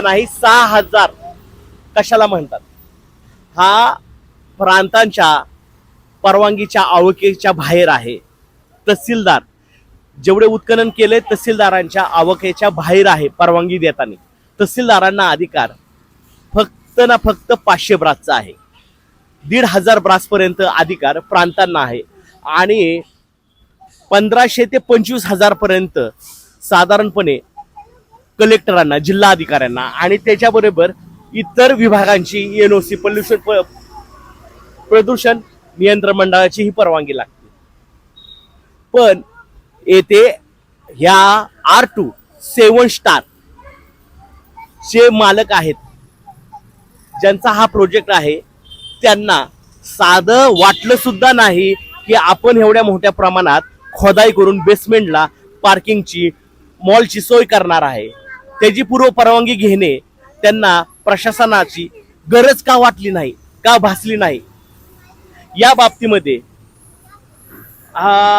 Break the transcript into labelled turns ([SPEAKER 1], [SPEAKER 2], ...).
[SPEAKER 1] नाही 6,000 कशाला म्हणतात? हा प्रांतांच्या परवानगीच्या आवकेच्या बाहेर आहे. तहसीलदार जेवढे उत्खनन केले तहसीलदारांच्या आवकेच्या बाहेर आहे. परवानगी देताना तहसीलदारांना अधिकार फक्त ना फक्त 500 ब्रासचा आहे. 1,500 ब्रासपर्यंत अधिकार प्रांतांना आहे आणि 1500 ते 25,000 पर्यंत साधारणपणे कलेक्टरांना, जिल्हा अधिकाऱ्यांना आणि त्याच्याबरोबर इतर विभागांची एनओसी प्रदूषण नियंत्रण मंडळाची ही परवानगी लागते. पण येथे ह्या R2 7 स्टार चे मालक आहेत, ज्यांचा हा प्रोजेक्ट आहे, त्यांना साधं वाटलं सुद्धा नाही की आपण एवढ्या मोठ्या प्रमाणात खोदाई करून बेसमेंटला पार्किंगची, मॉलची सोय करणार आहे. त्याची पूर्व परवानगी घेणे त्यांना प्रशासनाची गरज का वाटली नाही, का भासली नाही, या बाबतीमध्ये